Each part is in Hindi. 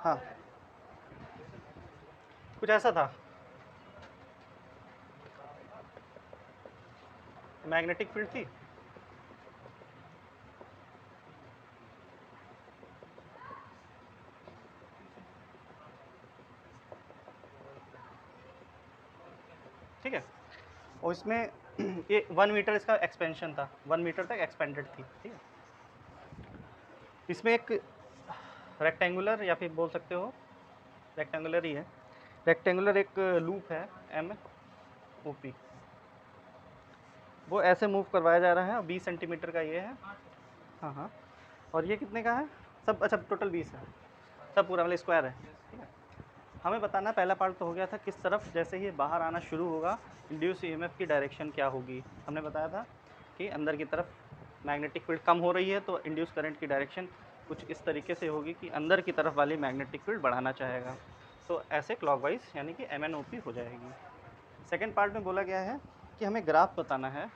हाँ, कुछ ऐसा था, मैग्नेटिक फील्ड थी। ठीक है, और इसमें ये 1 मीटर इसका एक्सपेंशन था, 1 मीटर तक एक्सपेंडेड थी। ठीक है, इसमें एक रेक्टेंगुलर, या फिर बोल सकते हो रेक्टेंगुलर ही है, रेक्टेंगुलर एक लूप है एम ओ पी, वो ऐसे मूव करवाया जा रहा है। 20 सेंटीमीटर का ये है। हाँ हाँ, और ये कितने का है सब? अच्छा, टोटल 20 है, सब पूरा मतलब स्क्वायर है। ठीक है, हमें बताना, पहला पार्ट तो हो गया था किस तरफ जैसे ही बाहर आना शुरू होगा इंड्यूस ईएमएफ की डायरेक्शन क्या होगी। हमने बताया था कि अंदर की तरफ मैग्नेटिक फील्ड कम हो रही है तो इंड्यूस करंट की डायरेक्शन कुछ इस तरीके से होगी कि अंदर की तरफ वाली मैग्नेटिक फील्ड बढ़ाना चाहेगा, तो ऐसे क्लॉकवाइज यानी कि एमएनओपी हो जाएगी। सेकेंड पार्ट में बोला गया है कि हमें ग्राफ बताना है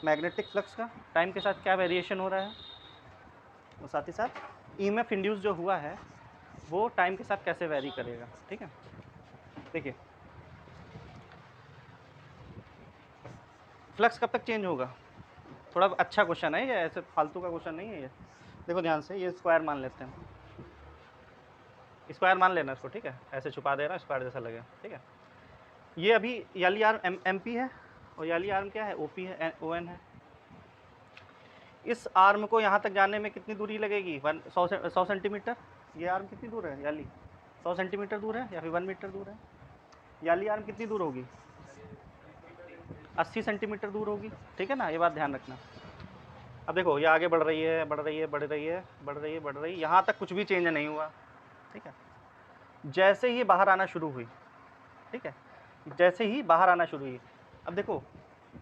मैग्नेटिक फ्लक्स का, टाइम के साथ क्या वेरिएशन हो रहा है, और साथ ही साथ ईएमएफ इंड्यूस जो हुआ है वो टाइम के साथ कैसे वेरी करेगा। ठीक है, देखिए फ्लक्स कब तक चेंज होगा, थोड़ा अच्छा क्वेश्चन है ये, ऐसे फालतू का क्वेश्चन नहीं है ये। देखो ध्यान से, ये स्क्वायर मान लेते हैं, स्क्वायर मान लेना इसको। ठीक है, ऐसे छुपा दे रहा है स्क्वायर जैसा लगे। ठीक है, ये अभी याली आर्म एम पी है, और याली आर्म क्या है, ओ पी है, ओ एन है। इस आर्म को यहाँ तक जाने में कितनी दूरी लगेगी, 100 सेंटीमीटर। ये आर्म कितनी दूर है याली, 100 सेंटीमीटर दूर है या फिर 1 मीटर दूर है। याली आर्म कितनी दूर होगी, 80 सेंटीमीटर दूर होगी। ठीक है ना, ये बात ध्यान रखना। अब देखो ये आगे बढ़ रही है, बढ़ रही है, बढ़ रही है, बढ़ रही है, बढ़ रही है, यहाँ तक कुछ भी चेंज नहीं हुआ। ठीक है, जैसे ही बाहर आना शुरू हुई, ठीक है, जैसे ही बाहर आना शुरू हुई, अब देखो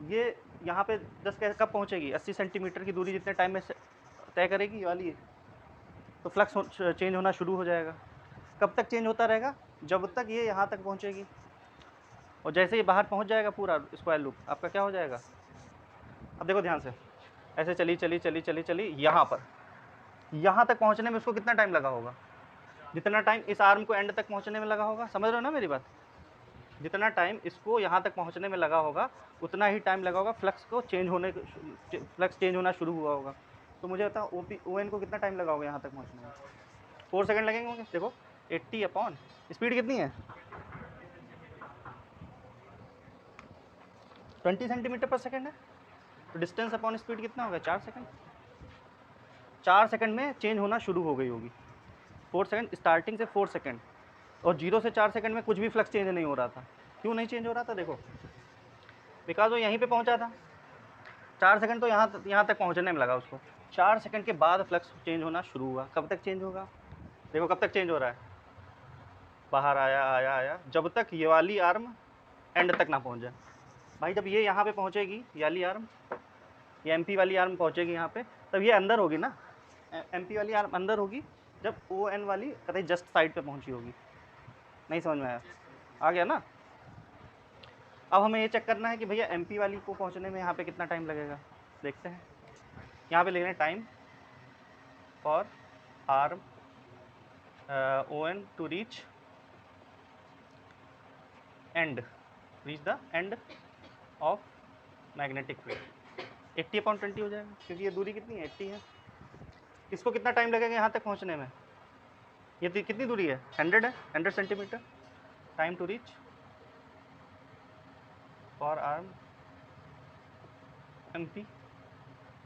ये यहाँ पे 10 कब पहुँचेगी, 80 सेंटीमीटर की दूरी जितने टाइम में तय करेगी वाली, तो फ्लक्स चेंज होना शुरू हो जाएगा। कब तक चेंज होता रहेगा, जब तक ये यहाँ तक पहुँचेगी, और जैसे ही बाहर पहुँच जाएगा पूरा स्क्वायर लूप आपका क्या हो जाएगा। अब देखो ध्यान से, ऐसे चली चली चली चली चली यहाँ पर, यहाँ तक पहुँचने में उसको कितना टाइम लगा होगा, जितना टाइम इस आर्म को एंड तक पहुँचने में लगा होगा। समझ रहे हो ना मेरी बात, जितना टाइम इसको यहाँ तक पहुँचने में लगा होगा उतना ही टाइम लगा होगा फ्लक्स को चेंज होने, फ्लक्स चेंज होना शुरू हुआ होगा। तो मुझे बताओ ओ पी ओ एन को कितना टाइम लगा होगा यहाँ तक पहुँचने में, 4 सेकंड लगेंगे होंगे। देखो 80 अपॉन स्पीड कितनी है, 20 सेंटीमीटर पर सेकंड है, तो डिस्टेंस अपॉन स्पीड कितना होगा, 4 सेकंड। 4 सेकंड में चेंज होना शुरू हो गई होगी, 4 सेकंड स्टार्टिंग से 4 सेकंड, और 0 से 4 सेकंड में कुछ भी फ्लक्स चेंज नहीं हो रहा था। क्यों नहीं चेंज हो रहा था, देखो बिकॉज वो यहीं पे पहुंचा था, 4 सेकंड तो यहाँ तक पहुंचने में लगा उसको। 4 सेकंड के बाद फ्लक्स चेंज होना शुरू हुआ। कब तक चेंज होगा, देखो कब तक चेंज हो रहा है, बाहर आया आया आया, जब तक ये वाली आर्म एंड तक ना पहुंच जाए। भाई जब ये यहाँ पे पहुंचेगी, ये वाली आर्म, ये एमपी वाली आर्म पहुंचेगी यहाँ पे, तब ये अंदर होगी ना, एमपी वाली आर्म अंदर होगी, जब ओ एन वाली कतई जस्ट साइड पे पहुंची होगी। नहीं समझ में आया, आ गया ना। अब हमें ये चेक करना है कि भैया एमपी वाली को पहुंचने में यहाँ पे कितना टाइम लगेगा। देखते हैं, यहाँ पे लिख रहे हैं time for arm O N to reach end, reach the end of magnetic field. 80/20 हो जाएगा, क्योंकि ये दूरी कितनी है, 80 है। इसको कितना टाइम लगेगा यहाँ तक पहुँचने में, ये कितनी दूरी है, 100 है, 100 centimetre. Time to reach for arm M P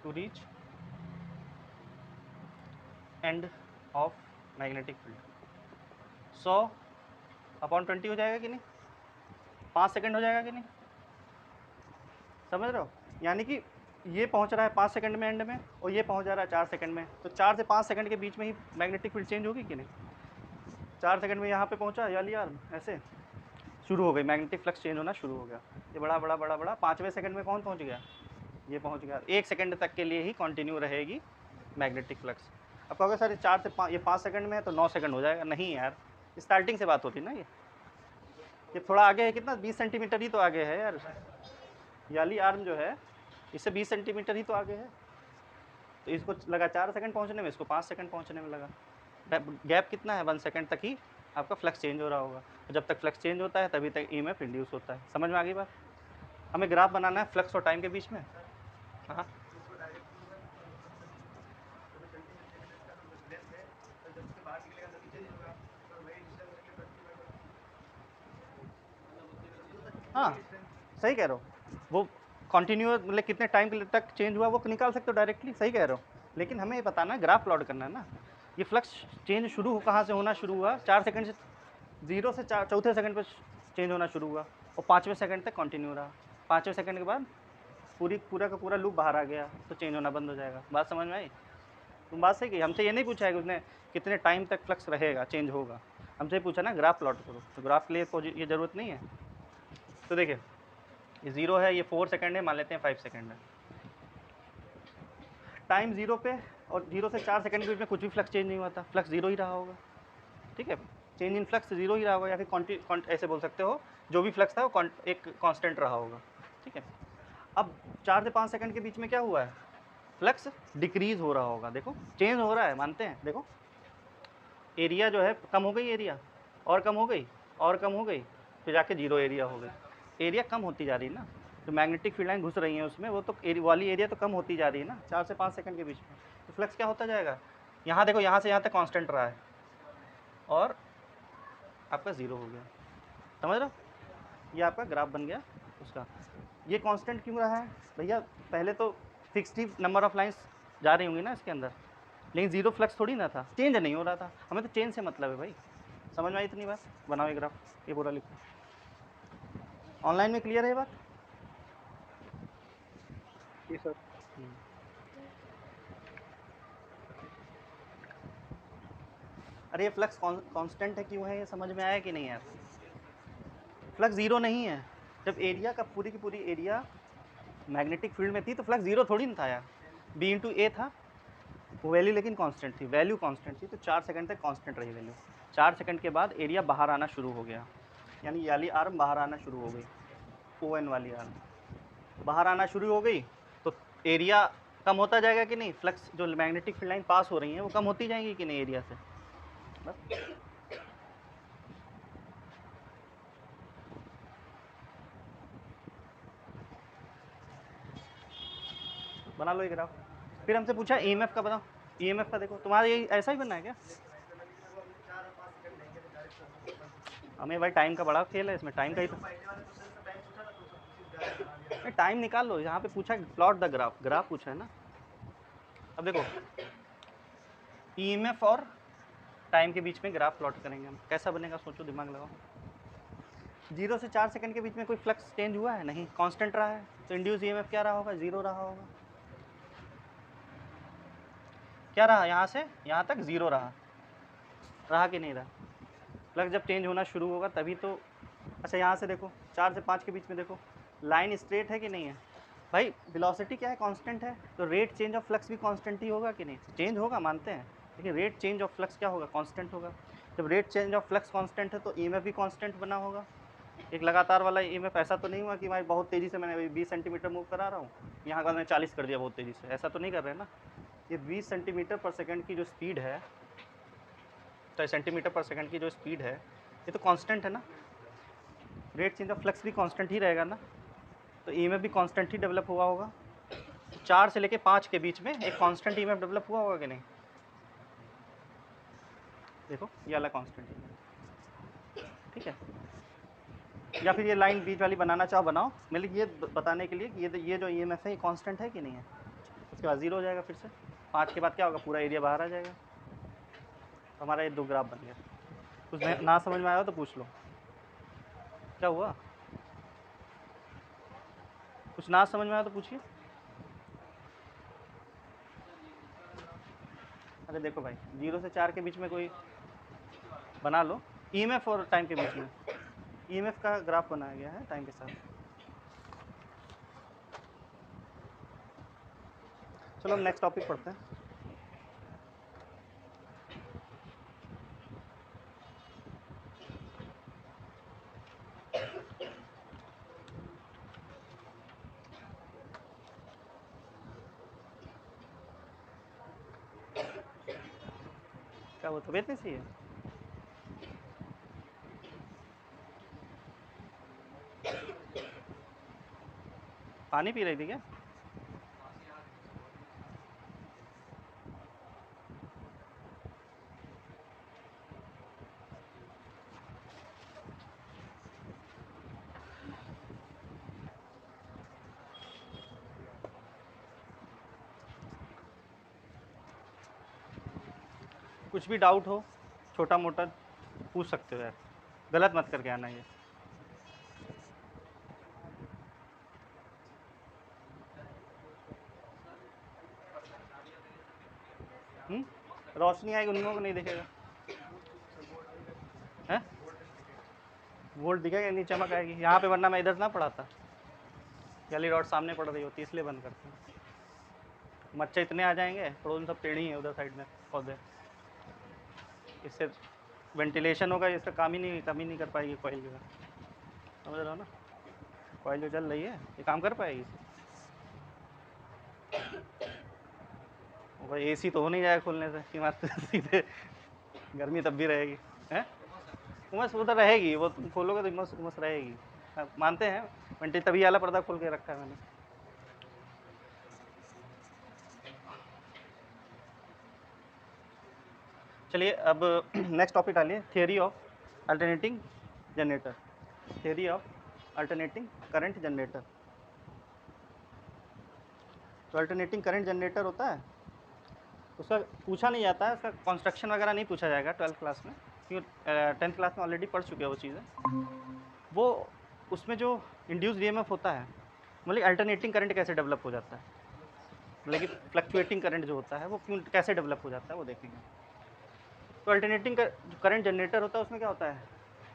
to reach end of magnetic field, 100/20 हो जाएगा कि नहीं, 5 सेकंड हो जाएगा कि नहीं। समझ रहे हो, यानी कि ये पहुंच रहा है 5 सेकंड में एंड में, और ये पहुंच जा रहा है 4 सेकंड में, तो 4 से 5 सेकंड के बीच में ही मैग्नेटिक फील्ड चेंज होगी कि नहीं। 4 सेकंड में यहाँ पे पहुंचा या लिया, ऐसे शुरू हो गई, मैग्नेटिक फ्लक्स चेंज होना शुरू हो गया। ये बड़ा बड़ा बड़ा बड़ा 5वें सेकंड में कौन पहुंच गया, ये पहुंच गया। 1 सेकंड तक के लिए ही कंटिन्यू रहेगी मैग्नेटिक फ्लक्स। अब कहोगे सर 4 से 5, ये 5 सेकंड में है तो 9 सेकंड हो जाएगा। नहीं यार, स्टार्टिंग से बात होती ना, ये थोड़ा आगे है, कितना 20 सेंटीमीटर ही तो आगे है यार, याली आर्म जो है इससे 20 सेंटीमीटर ही तो आगे है, तो इसको लगा 4 सेकंड पहुंचने में, इसको 5 सेकंड पहुंचने में लगा। गैप कितना है, 1 सेकंड तक ही आपका फ्लक्स चेंज हो रहा होगा। जब तक फ्लक्स चेंज होता है तभी तक ईएमएफ इंड्यूस होता है। समझ में आ गई बात? हमें ग्राफ बनाना है फ्लक्स और टाइम के बीच में। हाँ हाँ सही कह रहे हो, वो कॉन्टिन्यूअस मतलब कितने टाइम के लिए तक चेंज हुआ वो निकाल सकते हो डायरेक्टली, सही कह रहे हो। लेकिन हमें ये बताना है, ग्राफ प्लॉट करना है ना। ये फ्लक्स चेंज शुरू कहाँ से होना शुरू हुआ, 4 सेकंड से, 0 से चौथे सेकंड पर चेंज होना शुरू हुआ और 5वें सेकंड तक कंटिन्यू रहा। 5वें सेकंड के बाद पूरा का पूरा लूप बाहर आ गया तो चेंज होना बंद हो जाएगा। बात समझ में आई? तुम बात सही की, हमसे ये नहीं पूछा है कि उसने कितने टाइम तक फ्लक्स रहेगा, चेंज होगा। हमसे पूछा ना ग्राफ प्लॉट करो, तो ग्राफ के लिए ये ज़रूरत नहीं है। तो देखिए ये 0 है, ये 4 सेकंड है, मान लेते हैं 5 सेकंड है। टाइम 0 पे और 0 से 4 सेकंड के बीच में कुछ भी फ्लक्स चेंज नहीं हुआ था, फ्लक्स 0 ही रहा होगा। ठीक है, चेंज इन फ्लक्स 0 ही रहा होगा, या फिर ऐसे बोल सकते हो जो भी फ्लक्स था वो एक कांस्टेंट रहा होगा। ठीक है, अब 4 से 5 सेकंड के बीच में क्या हुआ है, फ्लक्स डिक्रीज हो रहा होगा। देखो चेंज हो रहा है, मानते हैं। देखो एरिया जो है कम हो गई, एरिया और कम हो गई और कम हो गई, फिर जाके 0 एरिया हो गई। एरिया कम होती जा रही है ना, जो मैग्नेटिक फील्ड लाइन घुस रही है उसमें, वो तो वाली एरिया तो कम होती जा रही है ना 4 से 5 सेकंड के बीच में। तो फ्लक्स क्या होता जाएगा, यहाँ देखो यहाँ से यहाँ तक कांस्टेंट रहा है और आपका 0 हो गया। समझ रहे हो, ये आपका ग्राफ बन गया उसका। ये कांस्टेंट क्यों रहा है भैया, पहले तो fixed he number of lines जा रही होंगी ना इसके अंदर, लेकिन 0 फ्लक्स थोड़ी ना था, चेंज नहीं हो रहा था। हमें तो चेंज से मतलब है भाई। समझ में आई इतनी बात? बनाओ ये ग्राफ, ये पूरा लिखो। ऑनलाइन में क्लियर है ये बात? जी सर। अरे ये फ्लक्स कांस्टेंट है क्यों है, ये समझ में आया कि नहीं यार? फ्लक्स 0 नहीं है। जब एरिया का पूरी की पूरी एरिया मैग्नेटिक फील्ड में थी तो फ्लक्स 0 थोड़ी ना था यार, बी इंटू ए था वो वैल्यू, लेकिन कांस्टेंट थी, वैल्यू कांस्टेंट थी, तो 4 सेकंड तक कांस्टेंट रही वैल्यू। 4 सेकंड के बाद एरिया बाहर आना शुरू हो गया, यानी ये वाली आर्म बाहर आना शुरू हो गई, ओ एन वाली आर्म बाहर आना शुरू हो गई, तो एरिया कम होता जाएगा कि नहीं, फ्लक्स जो मैग्नेटिक फील्ड लाइन पास हो रही है वो कम होती जाएंगी कि नहीं एरिया से। बस बना लो ये ग्राफ। फिर हमसे पूछा ईएमएफ का बताओ, ईएमएफ का देखो तुम्हारा ये ऐसा ही बनना है क्या? हमें भाई टाइम का बड़ा खेल है इसमें, टाइम का ही तो टाइम निकाल लो। यहाँ पे पूछा प्लॉट द ग्राफ, ग्राफ पूछा है ना। अब देखो ईएमएफ और टाइम के बीच में ग्राफ प्लॉट करेंगे हम, कैसा बनेगा सोचो, दिमाग लगाओ। 0 से 4 सेकंड के बीच में कोई फ्लक्स चेंज हुआ है नहीं, कांस्टेंट रहा है, तो इंड्यूस ईएमएफ क्या रहा होगा, 0 रहा होगा। क्या रहा, यहाँ से यहाँ तक 0 रहा, रहा कि नहीं रहा? फ्लक्स जब चेंज होना शुरू होगा तभी तो। अच्छा यहाँ से देखो 4 से 5 के बीच में देखो, लाइन स्ट्रेट है कि नहीं है भाई, वेलोसिटी क्या है, कांस्टेंट है, तो रेट चेंज ऑफ फ्लक्स भी कांस्टेंट ही होगा कि नहीं, चेंज होगा मानते हैं, लेकिन रेट चेंज ऑफ फ्लक्स क्या होगा, कांस्टेंट होगा। जब rate change of flux constant है तो ईएमएफ भी कांस्टेंट बना होगा। एक लगातार वाला ईएमएफ, ऐसा तो नहीं हुआ कि भाई बहुत तेज़ी से मैंने 20 सेंटीमीटर मूव करा रहा हूँ, यहाँ का मैंने 40 कर दिया बहुत तेज़ी से, ऐसा तो नहीं कर रहे हैं ना। ये 20 सेंटीमीटर पर सेकंड की जो स्पीड है, तो सेंटीमीटर पर सेकंड की जो स्पीड है ये तो कांस्टेंट है ना, रेट चेंज ऑफ फ्लक्स भी कांस्टेंट ही रहेगा ना, तो ईएमएफ भी कांस्टेंट ही डेवलप हुआ होगा। 4 से लेके 5 के बीच में एक कांस्टेंट ईएमएफ डेवलप हुआ होगा कि नहीं? देखो ये वाला कांस्टेंट ईएमएफ, ठीक है। या फिर ये लाइन बीच वाली बनाना चाहो बनाओ, मतलब ये बताने के लिए कि ये जो ईएमएफ है ये कांस्टेंट है कि नहीं है। उसके बाद 0 हो जाएगा, फिर से 5 के बाद क्या होगा, पूरा एरिया बाहर आ जाएगा। तो हमारा ये 2 ग्राफ बन गया। कुछ ना समझ में आया हो तो पूछ लो, क्या हुआ? कुछ ना समझ में आया तो पूछिए। अरे देखो भाई 0 से 4 के बीच में कोई बना लो, ईएमएफ और टाइम के बीच में ईएमएफ का ग्राफ बनाया गया है टाइम के साथ। चलो हम नेक्स्ट टॉपिक पढ़ते हैं। क्या वो तबीयत नहीं सही है? पानी पी रही थी क्या? कुछ भी डाउट हो छोटा मोटा पूछ सकते हो यार, गलत मत करके आना ये। रोशनी आएगी उन लोगों को नहीं दिखेगा है, वोल्ट दिखेगा नहीं, चमक आएगी यहाँ पे, वरना मैं इधर ना पढ़ाता। गली रॉड सामने पड़ रही होती इसलिए बंद करते हैं। मच्छर इतने आ जाएंगे, थोड़ा उन सब टेढ़ी है उधर साइड में पौधे, इससे वेंटिलेशन होगा, इसका काम ही नहीं कर पाएगी कॉइल का, समझ रहे हो ना? कॉइल जो चल रही है ये काम कर पाएगी? भाई एसी तो हो नहीं जाएगा खोलने से कि सीधे गर्मी तब भी रहेगी हैं, उमस वो तो रहेगी, वो तुम खोलोगे तो उमस उमस रहेगी। मानते हैं वेंटिल, तभी वाला पर्दा खोल के रखा है मैंने। चलिए अब नेक्स्ट टॉपिक डालिए, theory of alternating generator. Theory of alternating current generator. तो अल्टरनेटिंग करंट जनरेटर होता है, उसका पूछा नहीं जाता है, उसका कंस्ट्रक्शन वगैरह नहीं पूछा जाएगा 12th क्लास में, क्योंकि 10th क्लास में ऑलरेडी पढ़ चुके हैं वो चीज़ें। वो उसमें जो इंड्यूस्ड ईएमएफ होता है, मतलब अल्टरनेटिंग करंट कैसे डेवलप हो जाता है, मतलब कि फ्लक्चुएटिंग करंट जो होता है वो क्यों कैसे डेवलप हो जाता है वो देखेंगे। तो अल्टरनेटिंग जो करंट जनरेटर होता है उसमें क्या होता है,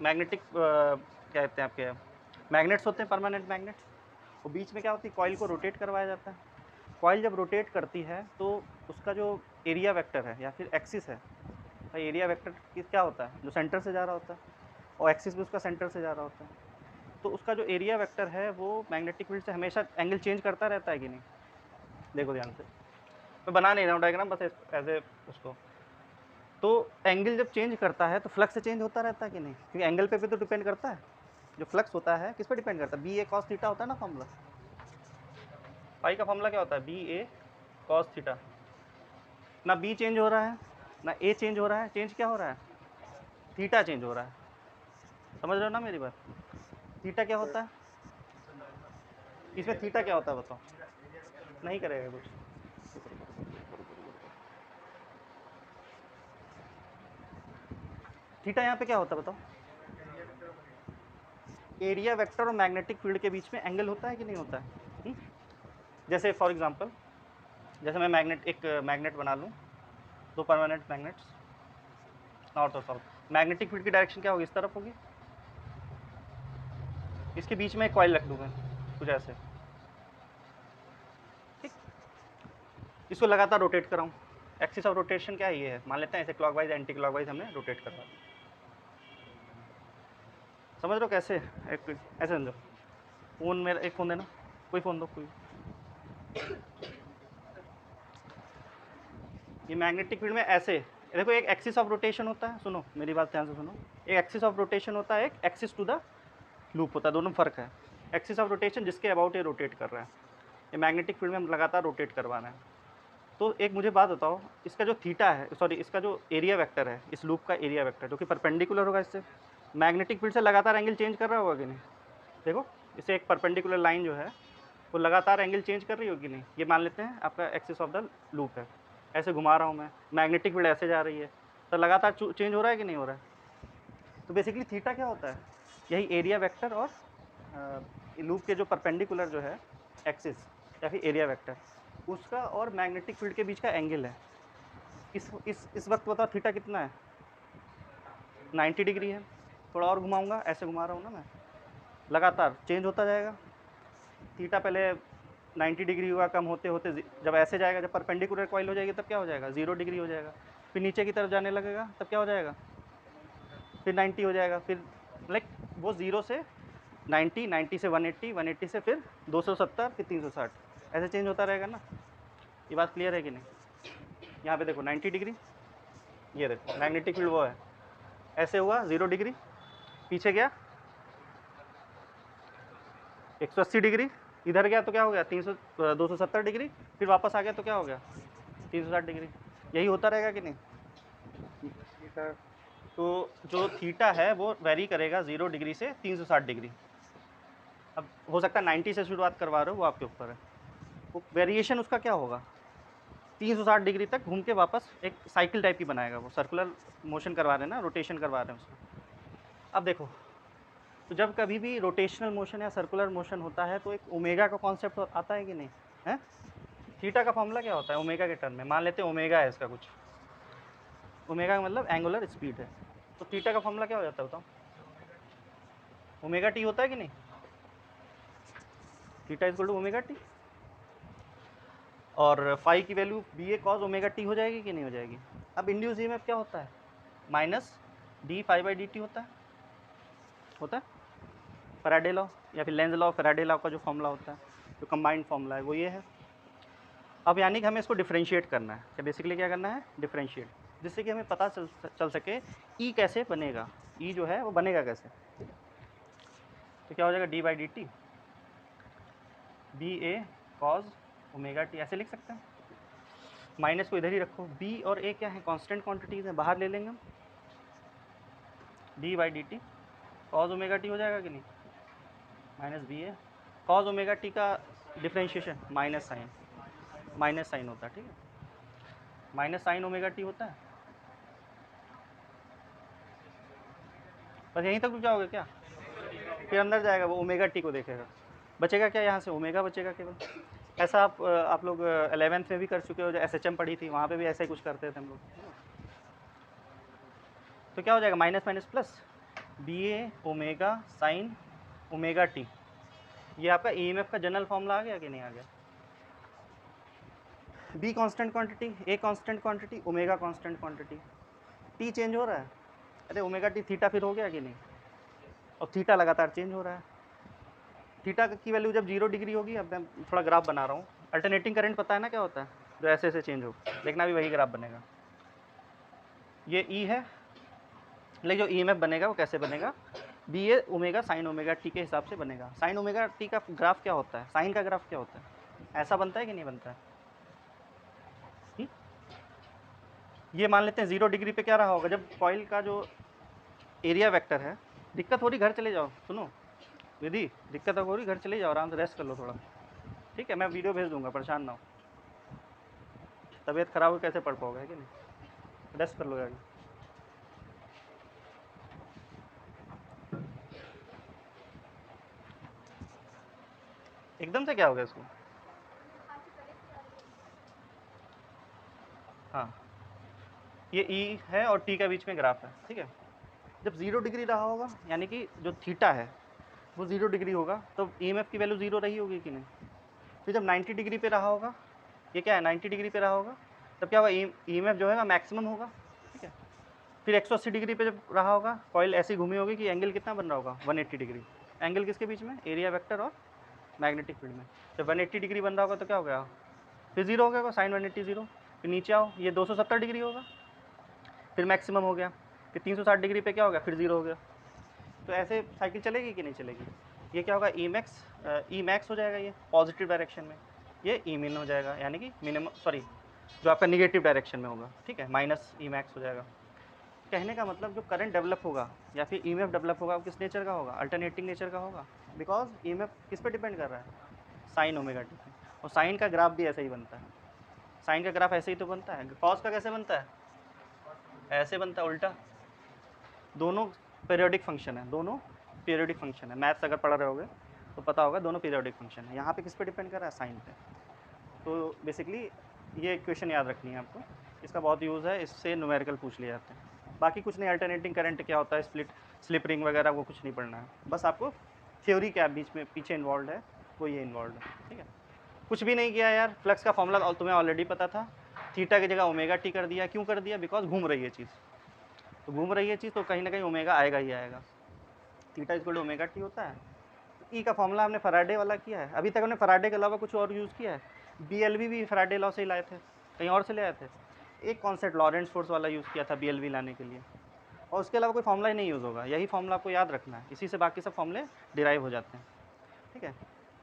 मैग्नेटिक क्या कहते हैं आपके, मैग्नेट्स होते हैं, परमानेंट मैग्नेट्स, वो बीच में क्या होती है, कॉइल को रोटेट करवाया जाता है। कॉइल जब रोटेट करती है तो उसका जो एरिया वेक्टर है या फिर एक्सिस है, भाई एरिया वेक्टर क्या होता है, जो सेंटर से जा रहा होता है, और एक्सिस भी उसका सेंटर से जा रहा होता है। तो उसका जो एरिया वेक्टर है वो मैग्नेटिक फील्ड से हमेशा एंगल चेंज करता रहता है कि नहीं? देखो ध्यान से, मैं बना नहीं रहा हूँ डायग्राम, बस एज ए उसको। तो एंगल जब चेंज करता है तो फ्लक्स चेंज होता रहता है कि नहीं? क्योंकि एंगल पे भी तो डिपेंड करता है। जो फ्लक्स होता है किस पे डिपेंड करता है? बी ए कॉस थीटा होता है ना फॉर्मूला, पाई का फॉर्मूला क्या होता है? B A cos theta. ना बी चेंज हो रहा है ना ए चेंज हो रहा है, चेंज क्या हो रहा है? थीटा चेंज हो रहा है। समझ रहे हो ना मेरी बात? थीटा क्या होता है इसमें? थीटा क्या होता है बताओ? नहीं करेगा कुछ। थीटा यहाँ पे क्या होता है बताओ? एरिया वेक्टर और मैग्नेटिक फील्ड के बीच में एंगल होता है कि नहीं होता है? जैसे फॉर एग्जांपल, जैसे मैं एक मैग्नेट बना लूँ, दो परमानेंट मैग्नेट्स नॉर्थ और साउथ, मैग्नेटिक फील्ड की डायरेक्शन क्या होगी? इस तरफ होगी। इसके बीच में एक कॉइल रख दूँ मैं कुछ ऐसे, ठीक, इसको लगातार रोटेट कराऊँ। एक्सिस ऑफ रोटेशन क्या है? ये है, मान लेते हैं ऐसे क्लॉकवाइज एंटी क्लॉकवाइज हमने रोटेट करवा। समझ रहे हो कैसे? एक ऐसे समझो, फ़ोन मेरा, एक फ़ोन देना, कोई फ़ोन दो कोई। ये मैग्नेटिक फील्ड में ऐसे देखो, एक एक्सिस ऑफ रोटेशन होता है, सुनो मेरी बात ध्यान से सुनो, एक एक्सिस ऑफ रोटेशन होता है, एक एक्सिस टू द लूप होता है, दोनों फ़र्क है। एक्सिस ऑफ रोटेशन जिसके अबाउट ये रोटेट कर रहा है, ये मैग्नेटिक फील्ड में हम लगातार रोटेट करवाना है। तो एक मुझे बात बताओ, इसका जो थीटा है, सॉरी इसका जो एरिया वेक्टर है, इस लूप का एरिया वेक्टर जो कि परपेंडिकुलर होगा इससे, मैग्नेटिक फील्ड से लगातार एंगल चेंज कर रहा होगा कि नहीं? देखो, इसे एक परपेंडिकुलर लाइन जो है वो लगातार एंगल चेंज कर रही होगी नहीं? ये मान लेते हैं आपका एक्सिस ऑफ द लूप है, ऐसे घुमा रहा हूँ मैं, मैग्नेटिक फील्ड ऐसे जा रही है, तो लगातार चेंज हो रहा है कि नहीं हो रहा है? तो बेसिकली थीटा क्या होता है? यही एरिया वेक्टर और लूप के जो परपेंडिकुलर जो है एक्सिस या फिर एरिया वेक्टर, उसका और मैग्नेटिक फील्ड के बीच का एंगल है। इस वक्त बताओ थीटा कितना है? 90 डिग्री है। थोड़ा और घुमाऊंगा, ऐसे घुमा रहा हूँ ना मैं, लगातार चेंज होता जाएगा। थीटा पहले 90 डिग्री हुआ, कम होते होते जब ऐसे जाएगा, जब परपेंडिकुलर कॉइल हो जाएगी तब क्या हो जाएगा? 0 डिग्री हो जाएगा। फिर नीचे की तरफ जाने लगेगा तब क्या हो जाएगा? फिर 90 हो जाएगा। फिर लाइक वो 0 से 90, 90 से 180, 180 से फिर 270, फिर 360, ऐसे चेंज होता रहेगा ना। ये बात क्लियर है कि नहीं? यहाँ पे देखो 90 डिग्री, ये देखो मैग्नेटिक फील्ड वो है, ऐसे हुआ 0 डिग्री, पीछे गया 180 डिग्री, इधर गया तो क्या हो गया 270 डिग्री, फिर वापस आ गया तो क्या हो गया 360 डिग्री। यही होता रहेगा कि नहीं? तो जो थीटा है वो वेरी करेगा 0 डिग्री से 360 डिग्री। अब हो सकता है 90 से शुरुआत करवा रहे हो, वो आपके ऊपर है। वो वेरिएशन उसका क्या होगा, 360 डिग्री तक घूम के वापस एक साइकिल टाइप की बनाएगा, वो सर्कुलर मोशन करवा रहे हैं ना, रोटेशन करवा रहे हैं उसमें। अब देखो, तो जब कभी भी रोटेशनल मोशन या सर्कुलर मोशन होता है तो एक ओमेगा का कॉन्सेप्ट आता है कि नहीं है? थीटा का फॉर्मूला क्या होता है ओमेगा के टर्म में? मान लेते हैं ओमेगा है इसका कुछ, ओमेगा का मतलब एंगुलर स्पीड है, तो थीटा का फॉर्मूला क्या हो जाता है बताओ? ओमेगा टी होता है कि नहीं? Theta is equal to omega t, और फाई की value B A cos omega t हो जाएगी कि नहीं हो जाएगी? अब इंड्यूस ईएमएफ क्या होता है? Minus d phi by D t होता है फैराडे लॉ या फिर लेंज लॉ, फैराडे लॉ का जो फॉर्मूला होता है, जो कंबाइंड फॉर्मूला है वो ये है। अब यानी कि हमें इसको डिफरेंशिएट करना है, क्या बेसिकली क्या करना है? डिफरेंशिएट, जिससे कि हमें पता चल सके ई कैसे बनेगा, ई जो है वो बनेगा कैसे। तो क्या हो जाएगा d by D t B A cos omega t, ऐसे लिख सकते हैं। माइनस को इधर ही रखो, बी और ए क्या है? कांस्टेंट क्वांटिटीज है, बाहर ले लेंगे हम। D by D T cause omega t हो जाएगा कि नहीं? Minus B A cos omega T का डिफरेंशिएशन माइनस साइन होता है, ठीक है, माइनस साइन ओमेगा टी होता है। बस यहीं तक रुक जाओगे क्या? फिर अंदर जाएगा वो ओमेगा टी को देखेगा, बचेगा क्या यहाँ से? ओमेगा बचेगा केवल। ऐसा आप लोग 11th में भी कर चुके हो, जो SHM पढ़ी थी वहाँ पे भी ऐसा ही कुछ करते थे हम लोग। तो क्या हो जाएगा माइनस माइनस प्लस बी ए ओमेगा साइन ओमेगा टी, ये आपका EMF का जनरल फॉर्मूला आ गया कि नहीं आ गया? Be constant quantity, a constant quantity, omega constant quantity, T change हो रहा है, अरे ओमेगा टी थीटा फिर हो गया कि नहीं? और थीटा लगातार चेंज हो रहा है। थीटा की वैल्यू जब 0 डिग्री होगी, अब मैं थोड़ा ग्राफ बना रहा हूँ, अल्टरनेटिंग करंट पता है ना क्या होता है, जो ऐसे ऐसे चेंज हो, देखना भी वही ग्राफ बनेगा। ये ई है, लेकिन जो EMF बनेगा वो कैसे बनेगा? बी ए ओमेगा साइन ओमेगा टी के हिसाब से बनेगा। साइन ओमेगा टी का ग्राफ क्या होता है? साइन का ग्राफ क्या होता है? ऐसा बनता है कि नहीं बनता है? ये मान लेते हैं 0 डिग्री पे क्या रहा होगा, जब कॉइल का जो एरिया वेक्टर है, दिक्कत हो रही घर चले जाओ, सुनो विधि, दिक्कत हो रही घर चले जाओ, आराम से रेस्ट कर लो थोड़ा, ठीक है, मैं वीडियो भेज दूंगा, परेशान ना हो। तबीयत खराब हो कैसे पढ़ पाओगे, है कि नहीं? रेस्ट कर लो यार। एकदम से क्या हो गया इसको? हाँ, ये ई है और टी का बीच में ग्राफ है, ठीक है। जब 0 डिग्री रहा होगा, यानी कि जो थीटा है वो 0 डिग्री होगा, तो EMF की वैल्यू 0 रही होगी कि नहीं? फिर जब 90 डिग्री पे रहा होगा, ये क्या है 90 डिग्री पे रहा होगा, तब क्या होगा EMF जो है मैक्सिमम होगा, ठीक है। फिर 180 डिग्री पे जब रहा होगा, कॉइल ऐसी घूमी होगी कि एंगल कितना बन रहा होगा 180 डिग्री। एंगल किसके बीच में? एरिया वेक्टर और मैग्नेटिक फील्ड में। जब 180 डिग्री बन रहा होगा तो क्या हो गया? फिर 0 हो गया, साइन 180 0। फिर नीचे आओ, ये 270 डिग्री होगा, फिर मैक्सिमम हो गया। फिर 360 डिग्री पे क्या हो गया? फिर 0 हो गया। तो ऐसे साइकिल चलेगी कि नहीं चलेगी? ये क्या होगा ई मैक्स हो जाएगा, ये पॉजिटिव डायरेक्शन में, ये ई मिन हो जाएगा, यानी कि मिनिमम, सॉरी जो आपका निगेटिव डायरेक्शन में होगा, ठीक है, माइनस ई मैक्स हो जाएगा। कहने का मतलब जो करंट डेवलप होगा या फिर EMF डेवलप होगा वो किस नेचर का होगा? अल्टरनेटिंग नेचर का होगा, बिकॉज EMF किस पे डिपेंड कर रहा है? साइन ओमेगा टी पे। और साइन का ग्राफ भी ऐसे ही बनता है, साइन का ग्राफ ऐसे ही तो बनता है। कॉस का कैसे बनता है? ऐसे बनता है उल्टा। दोनों पीरियोडिक फंक्शन है, दोनों पीरियोडिक फंक्शन है, मैथ्स अगर पढ़ रहे होगे तो पता होगा, दोनों पीरियोडिक फंक्शन है। यहाँ पे किस पे डिपेंड कर रहा है? साइन पे। तो बेसिकली ये इक्वेशन याद रखनी है आपको, इसका बहुत यूज़ है, इससे न्यूमेरिकल पूछ लिए जाते हैं। बाकी कुछ नहीं, अल्टरनेटिंग करंट क्या होता है, स्लिप रिंग वगैरह वो कुछ नहीं पढ़ना है, बस आपको थ्योरी क्या बीच में पीछे इन्वॉल्व है वो ये इन्वॉल्व है, ठीक है। कुछ भी नहीं किया यार, फ्लक्स का फॉर्मूला तुम्हें ऑलरेडी पता था, थीटा की जगह ओमेगा टी कर दिया। क्यों कर दिया? बिकॉज घूम रही है चीज़, तो घूम रही है चीज़ तो कहीं ना कहीं ओमेगा आएगा ही आएगा। Theta equal to omega t होता है। ई का फॉर्मूला हमने फराडे वाला किया है, अभी तक हमने फराडे के अलावा कुछ और यूज़ किया है? BLV भी फराडे लॉ से ही लाए थे, कहीं और से ले आए थे? एक कॉन्सेप्ट लॉरेंट्ज फोर्स वाला यूज़ किया था BLV लाने के लिए, और उसके अलावा कोई फॉर्मूला ही नहीं यूज़ होगा, यही फॉर्मूला आपको याद रखना है, इसी से बाकी सब फॉर्मूले डिराइव हो जाते हैं, ठीक है।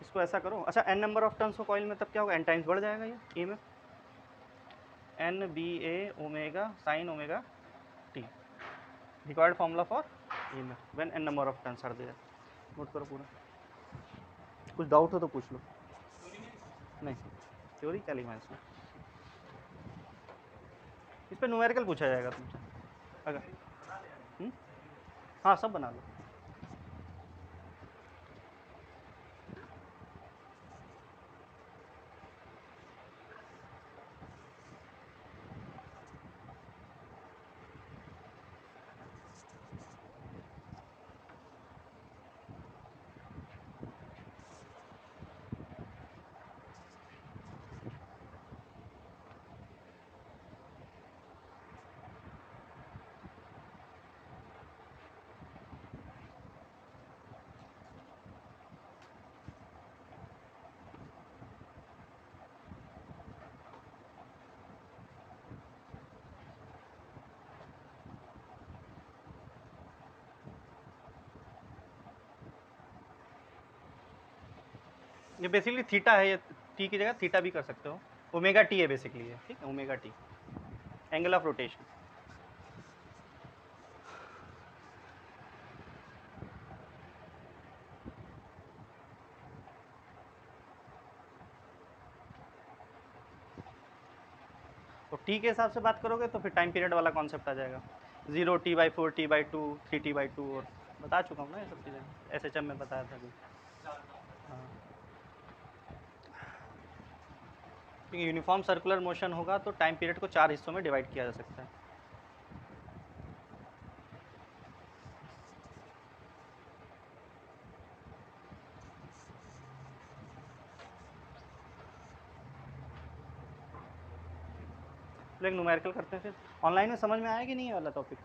इसको ऐसा करो। अच्छा, n नंबर ऑफ टर्न्स हो कॉइल में तब क्या होगा, n टाइम्स बढ़ जाएगा ये EMF, NBA omega sine omega t, required formula for EMF when n number of turns are there. Note करो पूरा, कुछ डाउट हो तो पूछ लो। नहीं, थ्योरी क्या लिखना है इसमें, इस पर न्यूमेरिकल पूछा जाएगा तुमसे अगर। हाँ, सब बना लो। ये बेसिकली थीटा है, ये टी की जगह थीटा भी कर सकते हो, ओमेगा टी है बेसिकली ये, ठीक है, omega T angle of rotation. तो टी के हिसाब से बात करोगे तो फिर टाइम पीरियड वाला कॉन्सेप्ट आ जाएगा, 0T/4 T/2 3T/2, और बता चुका हूँ ना ये सब चीज़ें, SHM में बताया था अभी। हाँ, क्योंकि यूनिफॉर्म सर्कुलर मोशन होगा तो टाइम पीरियड को 4 हिस्सों में डिवाइड किया जा सकता है। तो एक न्यूमेरिकल करते हैं, फिर ऑनलाइन में समझ में आया कि नहीं ये वाला टॉपिक।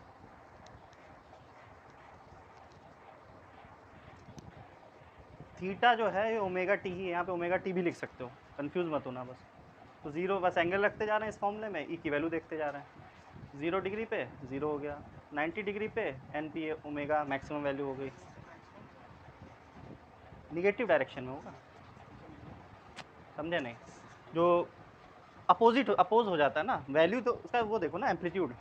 थीटा जो है ये ओमेगा टी ही है, यहाँ पे ओमेगा टी भी लिख सकते हो, कंफ्यूज मत होना बस। तो जीरो बस एंगल रखते जा रहे हैं इस फॉर्मूले में, ई की वैल्यू देखते जा रहे हैं, 0 डिग्री पे 0 हो गया, 90 डिग्री पे N P omega maximum value हो गई, निगेटिव डायरेक्शन में होगा, समझे नहीं, जो अपोज हो जाता है ना वैल्यू, तो उसका वो देखो ना एम्पलीट्यूड,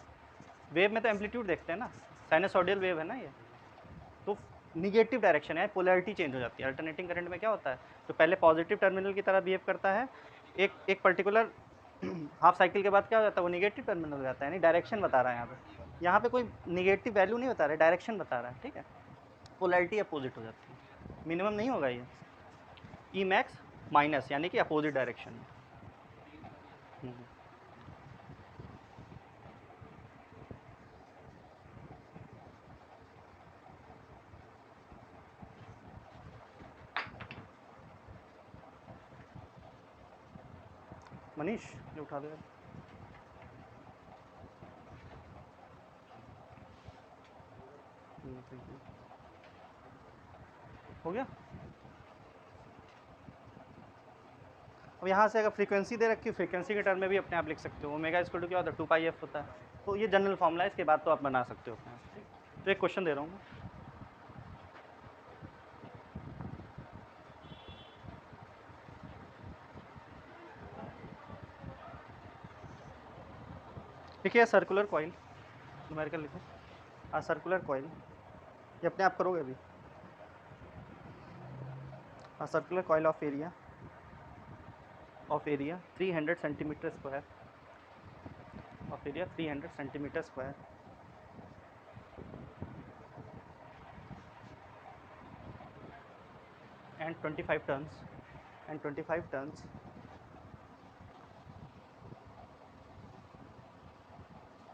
वेव में तो एम्पलीट्यूड देखते हैं ना, साइनसॉइडल वेव है ना ये, तो निगेटिव डायरेक्शन है, पोलैरिटी चेंज हो जाती है। अल्टरनेटिंग करंट में क्या होता है, तो पहले पॉजिटिव टर्मिनल की तरह बिहेव करता है, एक पर्टिकुलर हाफ साइकिल के बाद क्या हो जाता है, वो निगेटिव टर्मिनल हो जाता है, यानी डायरेक्शन बता रहा है यहाँ पे कोई निगेटिव वैल्यू नहीं बता रहा है, डायरेक्शन बता रहा है, ठीक है, पोलैरिटी अपोजिट हो जाती है, मिनिमम नहीं होगा ये, ई मैक्स माइनस यानी कि अपोजिट डायरेक्शन में। मनीष ये उठा दे, हो गया। अब यहाँ से अगर फ्रीक्वेंसी दे रखी, फ्रीक्वेंसी के टर्म में भी अपने आप लिख सकते हो, ओमेगा इसको क्या होता है 2πf होता है, तो ये जनरल फॉर्मूला है, इसके बाद तो आप बना सकते हो अपने आप। तो एक क्वेश्चन दे रहा हूँ मैं, देखिए सर्कुलर कॉइल, न्यूमेरिकल लिखो, सर्कुलर कॉइल, ये अपने आप करोगे अभी, circular coil of area 300 centimetre square, of area 300 centimetre square, and 25 turns, and 25 turns,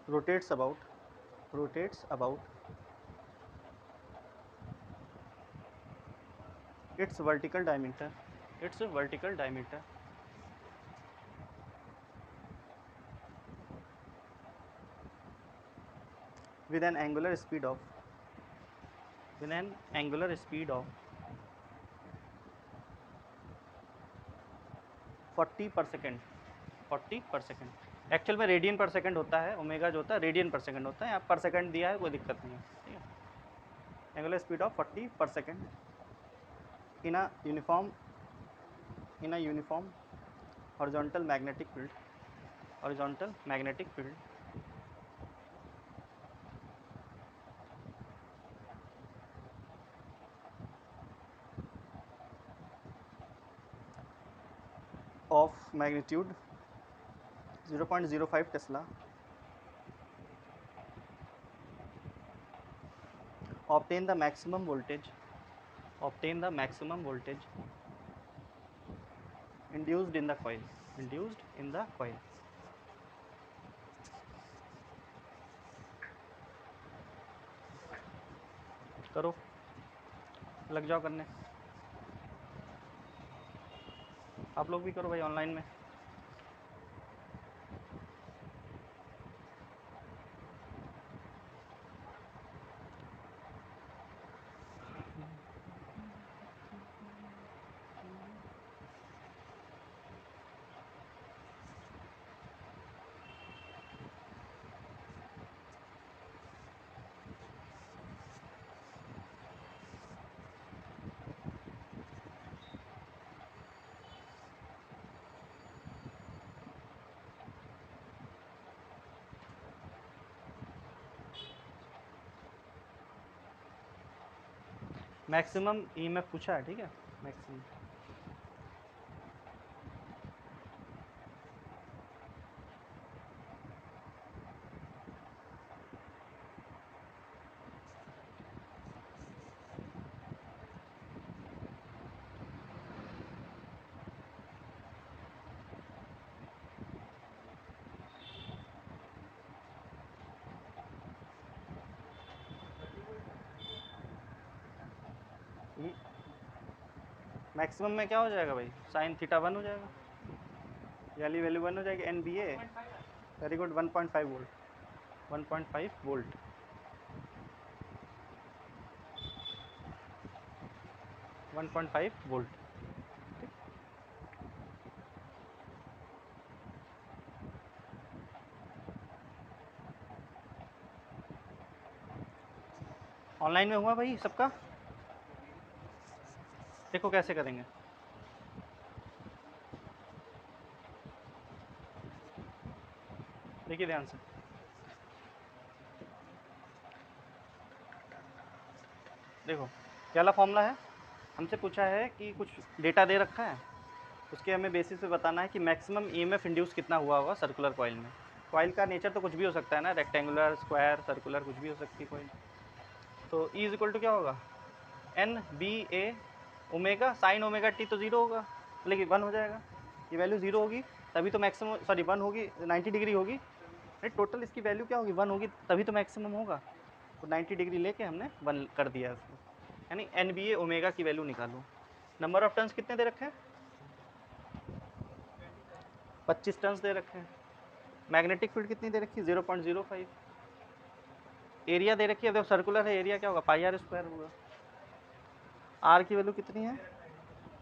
rotates about its vertical diameter, with an angular speed of 40 per second, 40 per second, actual में रेडियन पर सेकंड होता है, ओमेगा जो होता है रेडियन पर सेकंड होता है, यहाँ पर सेकंड दिया है, कोई दिक्कत नहीं है, ठीक है। एंगुलर स्पीड ऑफ 40 पर second in a uniform horizontal magnetic field of magnitude 0.05 Tesla, obtain the maximum voltage induced in the coil. करो, लग जाओ करने, आप लोग भी करो भाई ऑनलाइन में। मैक्सिमम ईएमएफ पूछा है, ठीक है, मैक्सिमम। मैक्सिमम में क्या हो जाएगा भाई, साइन थीटा 1 हो जाएगा, वाली वैल्यू 1 हो जाएगी, N B A, very good, 1.5 volt, 1.5 volt, 1.5 volt. Online में हुआ भाई सबका? देखो कैसे करेंगे, देखिए ध्यान से। देखो क्या वाला फॉर्मूला है, हमसे पूछा है कि कुछ डेटा दे रखा है, उसके हमें बेसिस पे बताना है कि मैक्सिमम ईएमएफ इंड्यूस कितना हुआ होगा सर्कुलर कॉइल में। कॉइल का नेचर तो कुछ भी हो सकता है ना, रेक्टेंगुलर, स्क्वायर, सर्कुलर, कुछ भी हो सकती है कॉइल। तो ई इज इक्वल टू क्या होगा, एन बी ए ओमेगा, साइन ओमेगा टी तो 0 होगा, लेकिन 1 हो जाएगा, ये वैल्यू 0 होगी तभी तो मैक्सिमम, सॉरी 1 होगी, 90 डिग्री होगी, नहीं टोटल इसकी वैल्यू क्या होगी, 1 होगी तभी तो मैक्सिमम होगा। तो 90 डिग्री लेके हमने 1 कर दिया इसको, यानी एन बी ए ओमेगा की वैल्यू निकालो। नंबर ऑफ टर्न्स कितने दे रखे हैं, 25 टर्न्स दे रखे हैं। मैग्नेटिक फील्ड कितनी दे रखी है, 0.05। एरिया दे रखी है, देखो सर्कुलर है, एरिया क्या होगा, पाई आर स्क्वायर होगा। आर की वैल्यू कितनी है,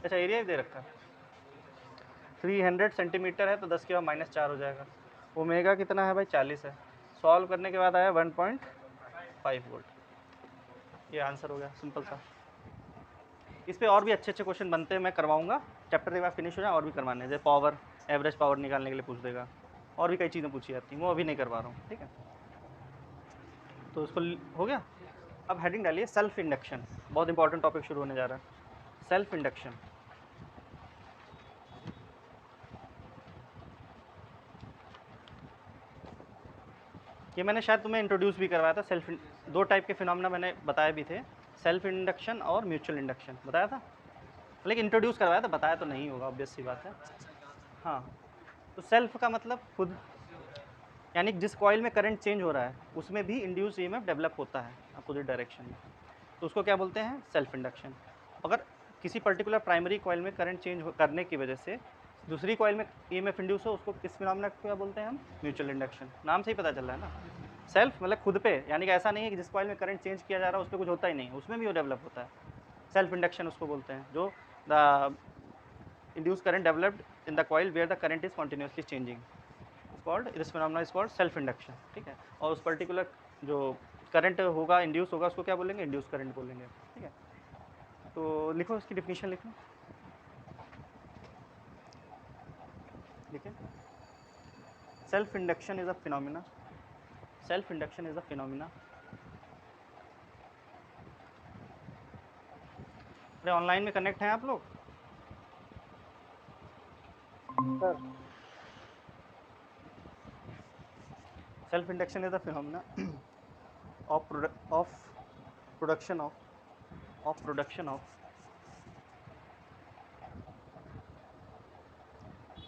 अच्छा एरिया भी दे रखा है, 300 सेंटीमीटर है तो 10 के बाद -4 हो जाएगा। ओमेगा कितना है भाई, 40 है। सॉल्व करने के बाद आया 1.5 वोल्ट, ये आंसर हो गया, सिंपल सा। इस पे और भी अच्छे अच्छे क्वेश्चन बनते हैं, मैं करवाऊंगा, चैप्टर एक बार फिनिश हो जाए और भी करवाने, जैसे पावर, एवरेज पावर निकालने के लिए पूछ देगा, और भी कई चीज़ें पूछी जाती हैं, वो अभी नहीं करवा रहा हूँ, ठीक है। तो उसको हो गया। अब हेडिंग डालिए सेल्फ इंडक्शन, बहुत इंपॉर्टेंट टॉपिक शुरू होने जा रहा है, सेल्फ इंडक्शन। ये मैंने शायद तुम्हें इंट्रोड्यूस भी करवाया था, सेल्फ, दो टाइप के फिनोमेना मैंने बताए भी थे, सेल्फ इंडक्शन और म्यूचुअल इंडक्शन बताया था, लेकिन इंट्रोड्यूस करवाया था, बताया तो नहीं होगा, ऑब्वियस सी बात है। हाँ, तो सेल्फ का मतलब खुद, यानी जिस कॉइल में करंट चेंज हो रहा है उसमें भी इंड्यूस ईएमएफ डेवलप होता है अपोजिट डायरेक्शन में, तो उसको क्या बोलते हैं, सेल्फ इंडक्शन। अगर किसी पर्टिकुलर प्राइमरी कॉइल में करंट चेंज करने की वजह से दूसरी कॉइल में ईएमएफ इंड्यूस हो, उसको किस फिनोमेना को क्या बोलते हैं हम, म्यूचुअल इंडक्शन। नाम से ही पता चल रहा है ना, सेल्फ मतलब खुद पे, यानी कि ऐसा नहीं है कि जिस कॉइल में करंट चेंज किया जा रहा है उस पर कुछ होता ही नहीं, उसमें भी वो डेवलप होता है। सेल्फ इंडक्शन उसको बोलते हैं, जो the induce current developed in the coil where the current is continuously changing. Called this phenomena is called self induction, ठीक है। और उस पर्टिकुलर जो करंट होगा इंड्यूस होगा उसको क्या बोलेंगे, इंड्यूस करंट बोलेंगे, ठीक है। तो लिखो इसकी डिफिनीशन लिखो, ठीक है। Self induction is a phenomena, self induction is a phenomena. अरे ऑनलाइन में कनेक्ट हैं आप लोग? Sir self induction is a phenomena of production of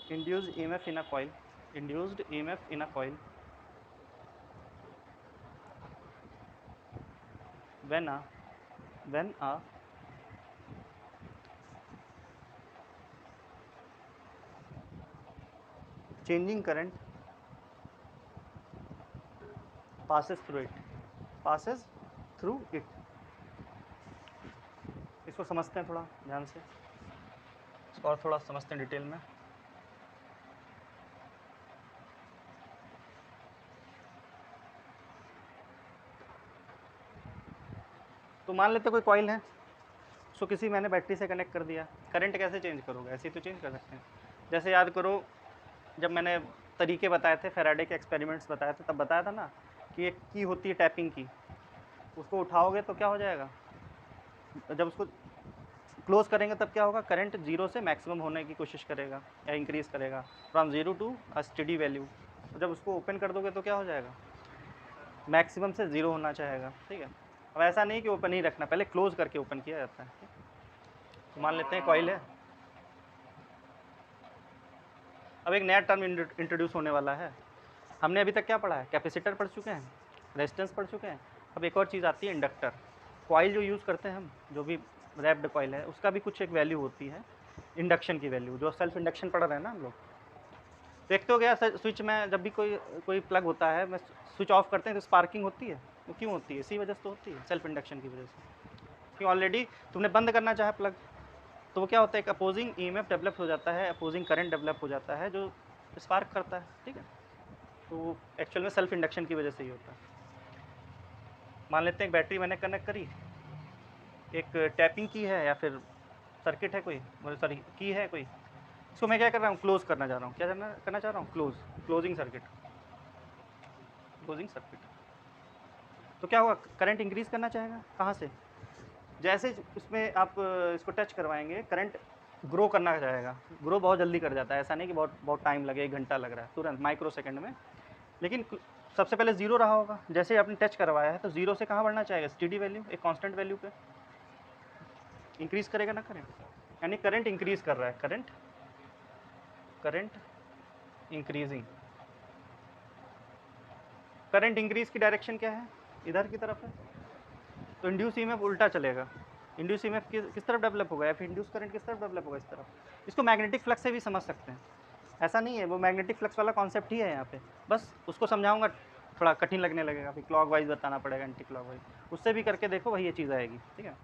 induced EMF in a coil, induced EMF in a coil when a changing current passes through it। इसको समझते हैं थोड़ा ध्यान से, इसको और थोड़ा समझते हैं डिटेल में। तो मान लेते कोई कॉइल है, उसको किसी मैंने बैटरी से कनेक्ट कर दिया, करंट कैसे चेंज करोगे, ऐसे ही तो चेंज कर सकते हैं। जैसे याद करो जब मैंने तरीके बताए थे, फेराडे के एक्सपेरिमेंट्स बताए थे, तब बताया था ना कि एक की होती है टैपिंग की, उसको उठाओगे तो क्या हो जाएगा, जब उसको क्लोज करेंगे तब क्या होगा, करंट जीरो से मैक्सिमम होने की कोशिश करेगा या इंक्रीज़ करेगा from zero to a steady value. जब उसको ओपन कर दोगे तो क्या हो जाएगा, मैक्सिमम से ज़ीरो होना चाहेगा, ठीक है। अब ऐसा नहीं कि ओपन ही रखना, पहले क्लोज करके ओपन किया जाता है। तो मान लेते हैं कॉइल है, अब एक नया टर्म इंट्रोड्यूस होने वाला है। हमने अभी तक क्या पढ़ा है, कैपेसिटर पढ़ चुके हैं, रेजिस्टेंस पढ़ चुके हैं। अब एक और चीज़ आती है इंडक्टर। कॉइल जो यूज़ करते हैं हम, जो भी रैप्ड कॉइल है, उसका भी कुछ एक वैल्यू होती है, इंडक्शन की वैल्यू, जो सेल्फ इंडक्शन पढ़ रहे हैं ना हम लोग। देखते हो गया स्विच में जब भी कोई प्लग होता है, मैं स्विच ऑफ करते हैं तो स्पार्किंग होती है, वो क्यों होती है, इसी वजह से तो होती है, सेल्फ इंडक्शन की वजह से। कि ऑलरेडी तुमने बंद करना चाहे प्लग, तो वो क्या होता है, एक अपोजिंग ईएमएफ डेवलप हो जाता है, अपोजिंग करंट डेवलप हो जाता है जो स्पार्क करता है, ठीक है। तो एक्चुअल में सेल्फ इंडक्शन की वजह से ही होता है। मान लेते हैं एक बैटरी मैंने कनेक्ट करी, एक टैपिंग की है या फिर सर्किट है कोई, सॉरी की है कोई, इसको मैं क्या कर रहा हूँ, क्लोज करना चाह रहा हूँ, क्या करना चाह रहा हूँ, क्लोजिंग सर्किट। तो क्या होगा, करंट इंक्रीज़ करना चाहेगा, कहाँ से, जैसे इसमें आप इसको टच करवाएंगे करंट ग्रो करना चाहेगा, ग्रो बहुत जल्दी कर जाता है, ऐसा नहीं कि बहुत बहुत टाइम लगे, 1 घंटा लग रहा है, तुरंत माइक्रो सेकंड में। लेकिन सबसे पहले जीरो रहा होगा, जैसे ही आपने टच करवाया है तो जीरो से कहाँ बढ़ना चाहेगा, स्टेडी वैल्यू, एक कांस्टेंट वैल्यू पे इंक्रीज़ करेगा ना करंट, यानी करंट इंक्रीज़ कर रहा है, करंट इंक्रीजिंग। करंट इंक्रीज़ की डायरेक्शन क्या है, इधर की तरफ है, तो इंड्यूस ईएमएफ उल्टा चलेगा। इंड्यूस ईएमएफ किस तरफ डेवलप होगा, या फिर इंड्यूस करंट किस तरफ डेवलप होगा, इस तरफ। इसको मैग्नेटिक फ्लक्स से भी समझ सकते हैं, ऐसा नहीं है, वो मैग्नेटिक फ्लक्स वाला कॉन्सेप्ट ही है यहाँ पे, बस उसको समझाऊंगा, थोड़ा कठिन लगने लगेगा, फिर क्लॉक वाइज बताना पड़ेगा, एंटी क्लॉक वाइज, उससे भी करके देखो वही ये चीज़ आएगी, ठीक है।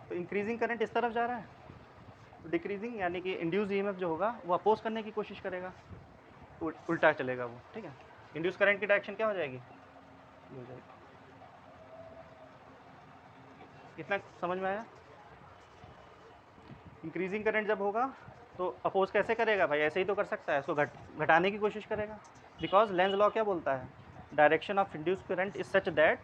तो इंक्रीजिंग करंट इस तरफ जा रहा है, तो डिक्रीजिंग यानी कि इंड्यूस ईएमएफ जो होगा वो अपोज करने की कोशिश करेगा, तो उल्टा चलेगा वो, ठीक है। इंड्यूस करंट की डायरेक्शन क्या हो जाएगी, ये हो जाएगी। इतना समझ में आया। इंक्रीजिंग करंट जब होगा तो अपोज कैसे करेगा भाई, ऐसे ही तो कर सकता है, इसको घटाने की कोशिश करेगा, बिकॉज लेंज लॉ क्या बोलता है, direction of induce current is such that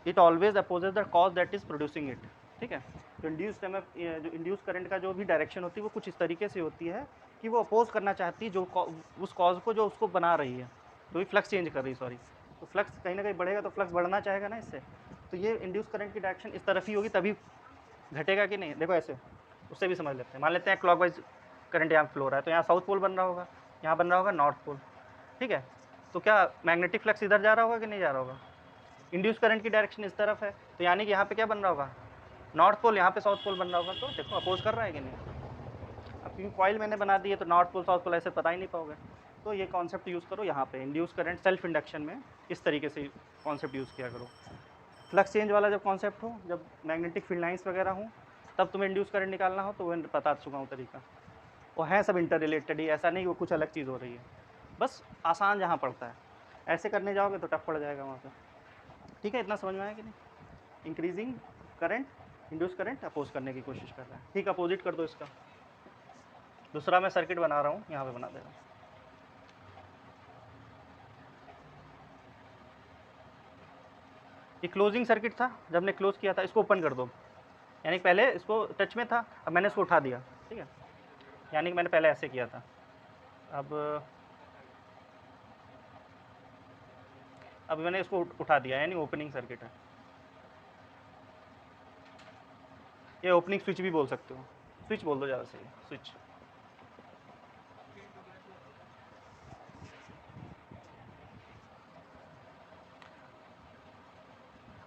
it always opposes the cause that is producing it, ठीक है। तो जो इंड्यूस करंट का जो भी डायरेक्शन होती है वो कुछ इस तरीके से होती है कि वो अपोज करना चाहती है जो उस कॉज को जो उसको बना रही है, जो भी फ्लक्स चेंज कर रही है, सॉरी, तो फ्लक्स कहीं ना कहीं बढ़ेगा तो फ्लक्स बढ़ना चाहेगा ना इससे, तो ये इंड्यूस करंट की डायरेक्शन इस तरफ ही होगी, तभी घटेगा कि नहीं, देखो ऐसे, उससे भी समझ लेते हैं। मान लेते हैं क्लॉकवाइज करंट यहाँ फ्लो हो रहा है, तो यहाँ साउथ पोल बन रहा होगा, यहाँ बन रहा होगा नॉर्थ पोल, ठीक है। तो क्या मैग्नेटिक फ्लक्स इधर जा रहा होगा कि नहीं जा रहा होगा, इंड्यूस करंट की डायरेक्शन इस तरफ है, तो यानी कि यहाँ पे क्या बन रहा होगा, नॉर्थ पोल, यहाँ पे साउथ पोल बन रहा होगा, तो देखो अपोज कर रहा है कि नहीं। अब क्योंकि कॉइल मैंने बना दी है तो नॉर्थ पोल साउथ पोल ऐसे पता ही नहीं पाओगे, तो ये कॉन्सेप्ट यूज़ करो यहाँ पे, इंड्यूस करंट सेल्फ इंडक्शन में इस तरीके से कॉन्सेप्ट यूज़ किया करो। फ्लक्स चेंज वाला जब कॉन्सेप्ट हो, जब मैग्नेटिक फील्ड लाइंस वगैरह हो, तब तुम्हें इंड्यूस करंट निकालना हो, तो वो बता चुका हूँ तरीका, वो है सब इंटर रिलेटेड ही, ऐसा नहीं वो कुछ अलग चीज़ हो रही है, बस आसान जहाँ पड़ता है, ऐसे करने जाओगे तो टफ पड़ जाएगा वहाँ पे। ठीक है, इतना समझ में आया कि नहीं? Increasing current, induce current oppose करने की कोशिश कर रहा है। ठीक, अपोजिट कर दो इसका। दूसरा मैं सर्किट बना रहा हूँ, यहाँ पे बना दे रहा हूँ। ये क्लोजिंग सर्किट था, जब हमने क्लोज किया था, इसको ओपन कर दो। यानी कि पहले इसको टच में था, अब मैंने इसको उठा दिया। ठीक है, यानी कि मैंने पहले ऐसे किया था, अब मैंने इसको उठा दिया, यानी ओपनिंग सर्किट है। ये ओपनिंग स्विच भी बोल सकते हो, स्विच बोल दो ज़्यादा सही, स्विच।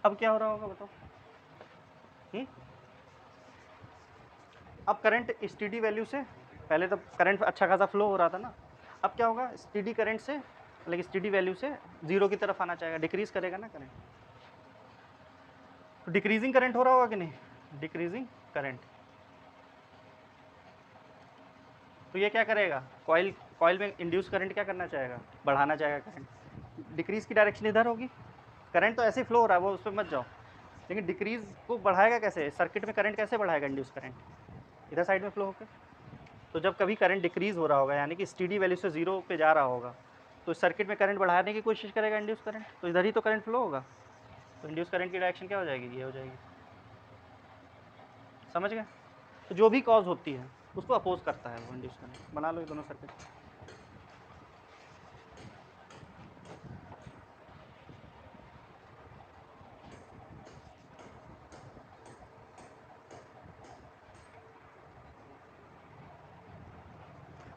अब क्या हो रहा होगा बताओ? अब करंट स्टीडी वैल्यू से, पहले तो करंट अच्छा खासा फ्लो हो रहा था ना, अब क्या होगा, स्टीडी करंट से, लाइक स्टीडी वैल्यू से जीरो की तरफ आना चाहेगा, डिक्रीज करेगा ना करंट। तो डिक्रीजिंग करंट हो रहा होगा कि नहीं? Decreasing current. तो ये क्या करेगा, कॉइल में इंड्यूस करंट क्या करना चाहेगा, बढ़ाना चाहेगा करंट। डिक्रीज की डायरेक्शन इधर होगी, करंट तो ऐसे ही फ्लो हो रहा है, वो उस पर मत जाओ, लेकिन डिक्रीज को बढ़ाएगा कैसे, सर्किट में करंट कैसे बढ़ाएगा इंड्यूस करंट, इधर साइड में फ्लो होकर। तो जब कभी करंट डिक्रीज हो रहा होगा, यानी कि स्टीडी वैल्यू से जीरो पे जा रहा होगा, तो सर्किट में करंट बढ़ाने की कोशिश करेगा इंड्यूस करंट, तो इधर ही तो करंट फ्लो होगा, तो इंड्यूस करंट की डायरेक्शन क्या हो जाएगी, ये हो जाएगी। समझ गए? तो जो भी कॉज होती है उसको अपोज करता है वो इंड्यूस करंट। बना लो ये दोनों सर्किट।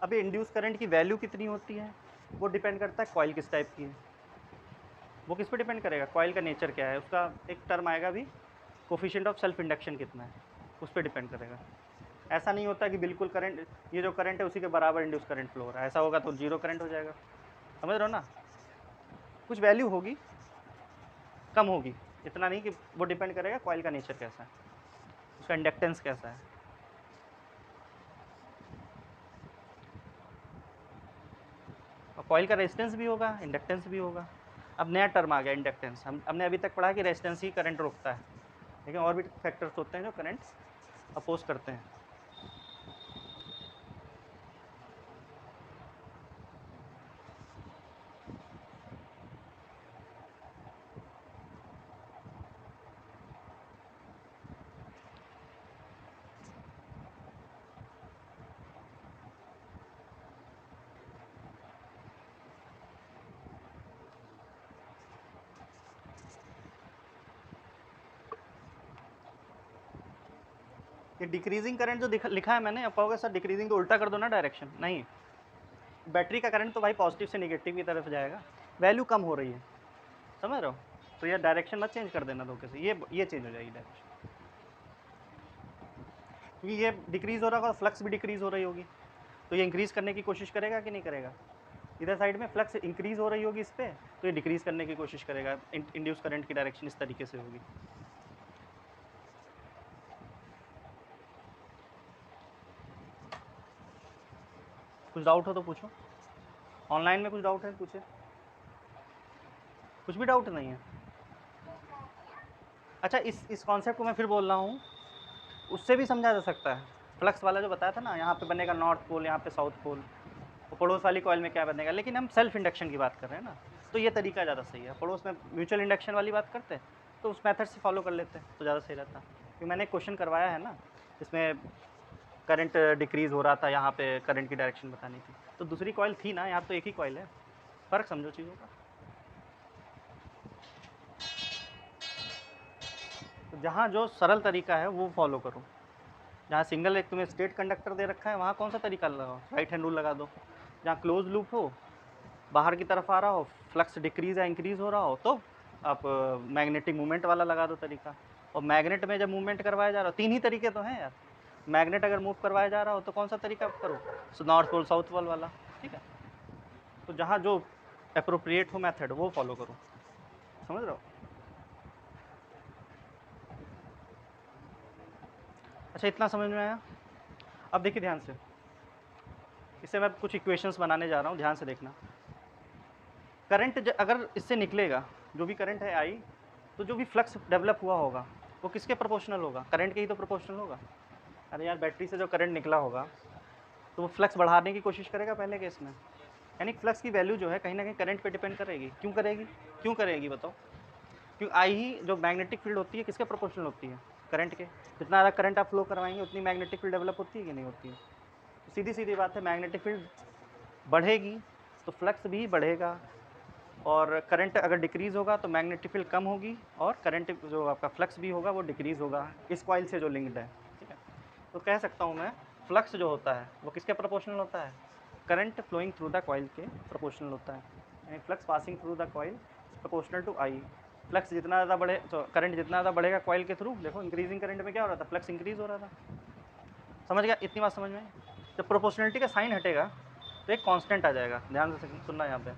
अब ये इंड्यूस करंट की वैल्यू कितनी होती है, वो डिपेंड करता है कॉइल किस टाइप की है। वो किस पे डिपेंड करेगा, कॉइल का नेचर क्या है, उसका एक टर्म आएगा भी, कोफिशिएंट ऑफ सेल्फ इंडक्शन कितना है, उस पर डिपेंड करेगा। ऐसा नहीं होता कि बिल्कुल करंट, ये जो करंट है उसी के बराबर इंड्यूस करंट फ्लो हो रहा है, ऐसा होगा तो जीरो करंट हो जाएगा। समझ रहे हो ना? कुछ वैल्यू होगी, कम होगी, इतना नहीं कि वो डिपेंड करेगा कॉइल का नेचर कैसा है, उसका इंडक्टेंस कैसा है। और कॉइल का रेजिस्टेंस भी होगा, इंडक्टेंस भी होगा। अब नया टर्म आ गया इंडक्टेंस, हमने अभी तक पढ़ा कि रेजिस्टेंस ही करंट रोकता है, लेकिन और भी फैक्टर्स होते हैं जो करंट अपोज करते हैं। ये डिक्रीजिंग करंट जो लिखा है मैंने, अब कहोगे सर डिक्रीजिंग तो उल्टा कर दो ना डायरेक्शन, नहीं, बैटरी का करंट तो भाई पॉजिटिव से निगेटिव की तरफ जाएगा, वैल्यू कम हो रही है, समझ रहे हो? तो ये डायरेक्शन मत चेंज कर देना धोखे से, ये चेंज हो जाएगी डायरेक्शन, क्योंकि ये डिक्रीज़ हो रहा होगा, फ्लक्स भी डिक्रीज़ हो रही होगी, तो ये इंक्रीज़ करने की कोशिश करेगा कि नहीं करेगा। इधर साइड में फ्लक्स इंक्रीज़ हो रही होगी इस पर, तो ये डिक्रीज़ करने की कोशिश करेगा, इंड्यूस करंट की डायरेक्शन इस तरीके से होगी। कुछ डाउट हो तो पूछो, ऑनलाइन में कुछ डाउट है पूछे, कुछ भी डाउट नहीं है। अच्छा, इस कॉन्सेप्ट को मैं फिर बोल रहा हूँ, उससे भी समझा जा सकता है। फ्लक्स वाला जो बताया था ना, यहाँ पे बनेगा नॉर्थ पोल, यहाँ पे साउथ पोल, वो पड़ोस वाली कॉइल में क्या बनेगा, लेकिन हम सेल्फ इंडक्शन की बात कर रहे हैं ना, तो ये तरीका ज़्यादा सही है। पड़ोस में म्यूचुअल इंडक्शन वाली बात करते हैं तो उस मेथड से फॉलो कर लेते हैं तो ज़्यादा सही रहता, क्योंकि मैंने एक क्वेश्चन करवाया है ना, इसमें करंट डिक्रीज़ हो रहा था, यहाँ पे करंट की डायरेक्शन बतानी थी, तो दूसरी कॉइल थी ना, यहाँ तो एक ही कॉइल है, फ़र्क समझो चीज़ों का। तो जहाँ जो सरल तरीका है वो फॉलो करो। जहाँ सिंगल एक तुम्हें स्टेट कंडक्टर दे रखा है, वहाँ कौन सा तरीका लगाओ, राइट हैंड रूल लगा दो। जहाँ क्लोज लूप हो, बाहर की तरफ आ रहा हो, फ्लक्स डिक्रीज़ या इंक्रीज़ हो रहा हो, तो आप मैग्नेटिक मूवमेंट वाला लगा दो तरीका। और मैग्नेट में जब मूवमेंट करवाया जा रहा हो, तीन ही तरीके तो हैं यार, मैग्नेट अगर मूव करवाया जा रहा हो तो कौन सा तरीका करो, नॉर्थ पोल साउथ पोल वाला, ठीक है। तो जहाँ जो अप्रोप्रिएट हो मेथड वो फॉलो करो, समझ रहे हो? अच्छा, इतना समझ में आया? अब देखिए ध्यान से, इससे मैं कुछ इक्वेशंस बनाने जा रहा हूँ, ध्यान से देखना। करंट अगर इससे निकलेगा, जो भी करंट है आई, तो जो भी फ्लक्स डेवलप हुआ होगा वो किसके प्रोपोर्शनल होगा? करंट के ही तो प्रोपोर्शनल होगा। अरे यार, बैटरी से जो करंट निकला होगा तो वो फ्लक्स बढ़ाने की कोशिश करेगा पहले केस में, यानी फ्लक्स की वैल्यू जो है कहीं ना कहीं करंट पे डिपेंड करेगी। क्यों करेगी? क्यों करेगी बताओ? क्योंकि आई ही जो मैग्नेटिक फील्ड होती है किसके प्रोपोर्शनल होती है? करंट के। जितना ज़्यादा करंट आप फ्लो करवाएंगे उतनी मैग्नेटिक फील्ड डेवलप होती है कि नहीं होती है? तो सीधी सीधी बात है, मैग्नेटिक फील्ड बढ़ेगी तो फ्लक्स भी बढ़ेगा, और करंट अगर डिक्रीज़ होगा तो मैग्नेटिक फील्ड कम होगी, और करंट जो आपका फ्लक्स भी होगा वो डिक्रीज़ होगा, इस कॉइल से जो लिंक्ड है। ठीक है, तो कह सकता हूँ मैं, फ्लक्स जो होता है वो किसके प्रोपोर्शनल होता है? Current flowing through the coil के प्रोपोर्शनल होता है, यानी flux passing through the coil proportional to I. Flux जितना ज़्यादा बढ़े, तो करंट जितना ज़्यादा बढ़ेगा कॉइल के थ्रू, देखो इंक्रीजिंग करंट में क्या हो रहा था? फ्लक्स इंक्रीज़ हो रहा था। समझ गया? इतनी बात समझ में? जब प्रोपोर्शनलिटी का साइन हटेगा तो एक कांस्टेंट आ जाएगा, ध्यान से सुनना यहाँ पे,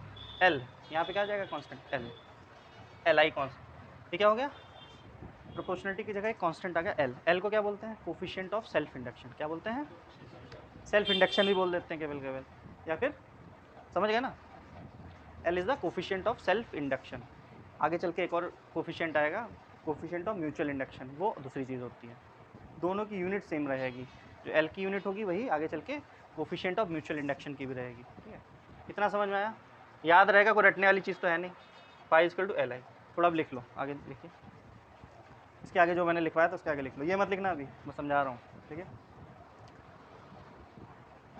एल, यहाँ पे क्या आ जाएगा? Constant L, L I constant. ये क्या हो गया? प्रोपोर्शनलिटी की जगह एक कांस्टेंट आ गया एल। एल को क्या बोलते हैं? Coefficient of self induction. क्या बोलते हैं? सेल्फ इंडक्शन भी बोल देते हैं केवल केवल, या फिर, समझ गए ना? L is the coefficient of self induction. आगे चल के एक और कोफिशिएंट आएगा, कोफिशिएंट ऑफ म्यूचुअल इंडक्शन, वो दूसरी चीज़ होती है। दोनों की यूनिट सेम रहेगी, जो एल की यूनिट होगी वही आगे चल के कोफिशिएंट ऑफ म्यूचुअल इंडक्शन की भी रहेगी। ठीक है, इतना समझ में आया? याद रहेगा, कोई रटने वाली चीज़ तो है नहीं। Phi equal to L I. थोड़ा अब लिख लो, आगे लिखिए, इसके आगे जो मैंने लिखवाया था उसके आगे लिख लो, ये मत लिखना अभी, मैं समझा रहा हूँ। ठीक है,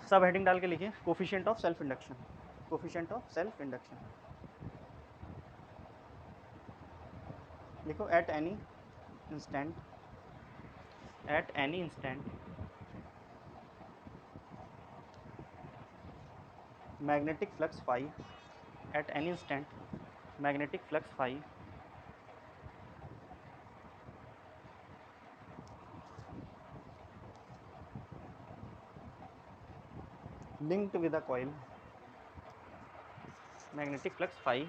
सब हेडिंग डाल के लिखिए, coefficient of self induction, coefficient of self induction लिखो। At any instant, at any instant magnetic flux phi, at any instant magnetic flux phi linked with a coil, magnetic flux phi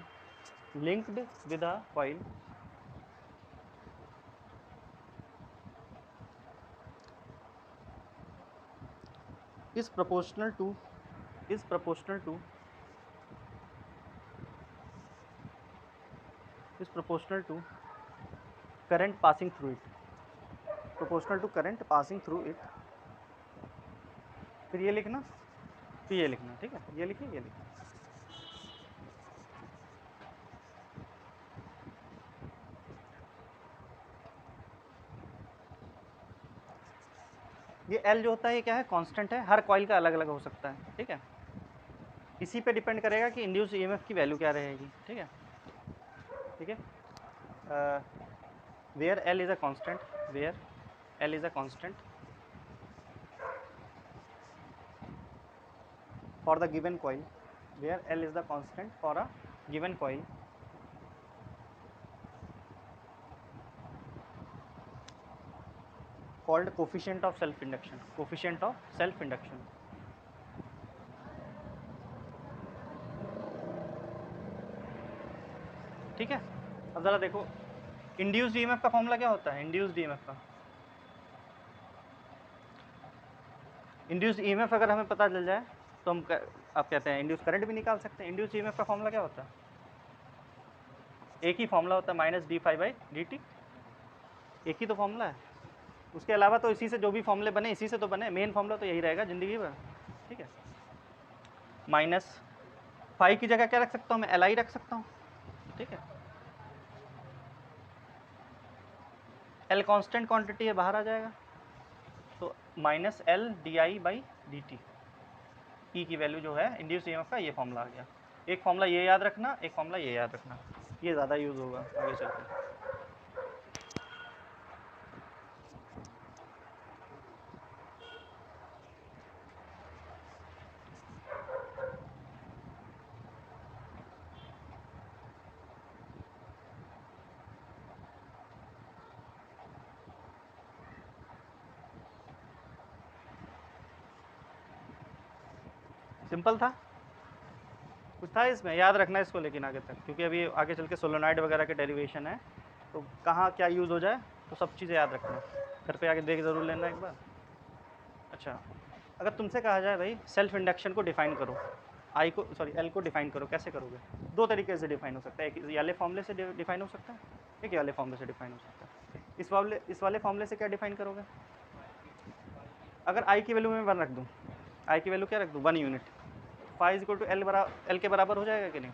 linked with a coil is proportional to, is proportional to, is proportional to current passing through it, proportional to current passing through it। फिर ये लिखना, फिर ये लिखना। ठीक है, ये लिखिए, ये लिखिए। ये एल जो होता है ये क्या है? कांस्टेंट है, हर कॉइल का अलग अलग हो सकता है। ठीक है, इसी पे डिपेंड करेगा कि इंड्यूस ईएमएफ की वैल्यू क्या रहेगी। ठीक है, ठीक है, where L is a constant, where L is a constant for the given coil, where L is the constant for a given coil, called coefficient of self induction, coefficient of self induction। ठीक है, अब ज़रा देखो, इंड्यूस्ड ईएमएफ का फॉर्मूला क्या होता है? इंड्यूस्ड ईएमएफ का, इंड्यूस्ड ईएमएफ अगर हमें पता चल जाए तो हम आप कहते हैं इंड्यूस करंट भी निकाल सकते हैं। इंड्यूस्ड ईएमएफ का फॉर्मूला क्या होता है? एक ही फॉर्मूला होता है, minus d phi by D t, एक ही तो फॉर्मूला है। उसके अलावा तो इसी से जो भी फॉर्मूले बने इसी से तो बने, मेन फॉर्मूला तो यही रहेगा ज़िंदगी भर। ठीक है, माइनस फाई की जगह क्या रख सकता हूँ मैं? एल आई रख सकता हूँ। ठीक है, एल कांस्टेंट क्वांटिटी है, बाहर आ जाएगा, तो minus L D I by D T, E की वैल्यू जो है इंड्यूस ईएमएफ का, ये फॉर्मूला आ गया। एक फॉर्मूला ये याद रखना, एक फॉर्मूला ये याद रखना, ये ज़्यादा यूज़ होगा आगे चलकर। सिंपल था, कुछ था इसमें? याद रखना इसको लेकिन आगे तक, क्योंकि अभी आगे चल के सोलोनाइड वगैरह के डेरिवेशन है, तो कहाँ क्या यूज़ हो जाए तो सब चीज़ें याद रखना, घर पे आके देख ज़रूर लेना एक बार। अच्छा, अगर तुमसे कहा जाए भाई सेल्फ इंडक्शन को डिफ़ाइन करो, आई को सॉरी एल को डिफाइन करो, कैसे करोगे? दो तरीके से डिफाइन हो सकता है, एक ये वाले फॉर्मूले से डिफाइन हो सकता है, एक ये वाले फॉर्मूले से डिफाइन हो सकता है। इस वाले फॉर्मूले से क्या डिफाइन करोगे? अगर आई की वैल्यू में 1 रख दूँ, आई की वैल्यू क्या रख दूँ? 1 unit, phi is equal to L के बराबर हो जाएगा कि नहीं?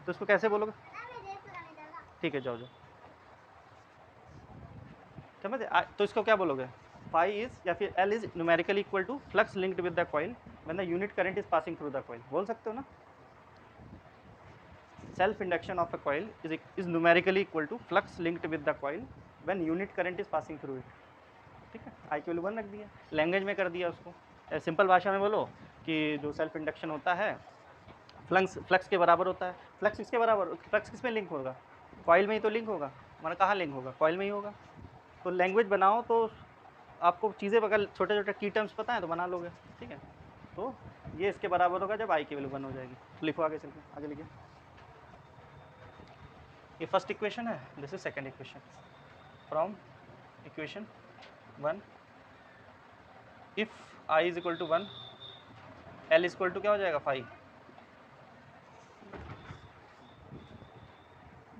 तो इसको कैसे बोलोगे? ठीक है, जाओ जाओ, समझ? तो इसको क्या बोलोगे? फाई इज या फिर L is numerically equal to flux linked with the coil when the unit current is passing through the coil, बोल सकते हो ना? Self induction of a coil is numerically equal to flux linked with the coil when unit current is passing through it. ठीक है, आई की वैल्यू 1 रख दिया, लैंग्वेज में कर दिया उसको। सिंपल भाषा में बोलो कि जो सेल्फ इंडक्शन होता है फ्लक्स के बराबर होता है। फ्लक्स किसके बराबर? फ्लक्स किस में लिंक होगा? कॉइल में ही तो लिंक होगा। मैंने कहाँ लिंक होगा? कॉइल में ही होगा। तो लैंग्वेज बनाओ तो आपको चीज़ें अगर छोटे छोटे की टर्म्स पता है तो बना लोगे। ठीक है, तो ये इसके बराबर होगा जब आई की वैल्यू 1 हो जाएगी। तो लिखो आगे, चलते आगे लिखिए। ये फर्स्ट इक्वेशन है, this is second equation. From equation 1 if I is equal to 1 L is equal to क्या हो जाएगा? फाई।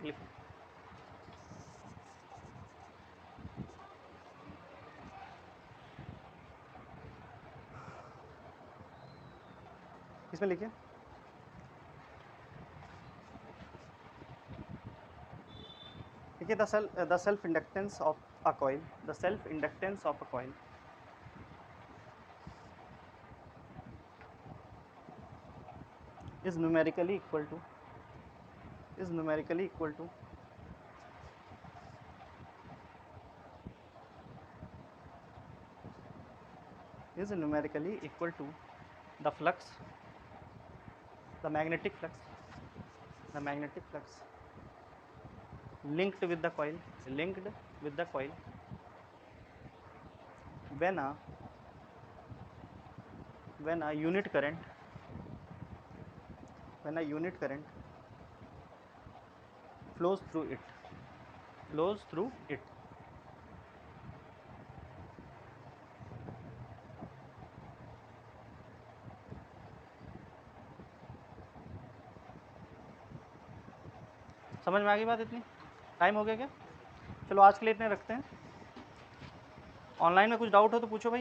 लिखो, इसमें लिखिए। देखिए the self inductance of a coil, the self inductance of a coil is numerically equal to is numerically equal to is numerically equal to the flux, the magnetic flux, the magnetic flux linked with the coil, linked with the coil when a unit current, when a unit current flows through it, flows through it। समझ में आ गई बात? इतनी टाइम हो गया क्या? चलो आज के लिए इतने रखते हैं। ऑनलाइन में कुछ डाउट हो तो पूछो भाई।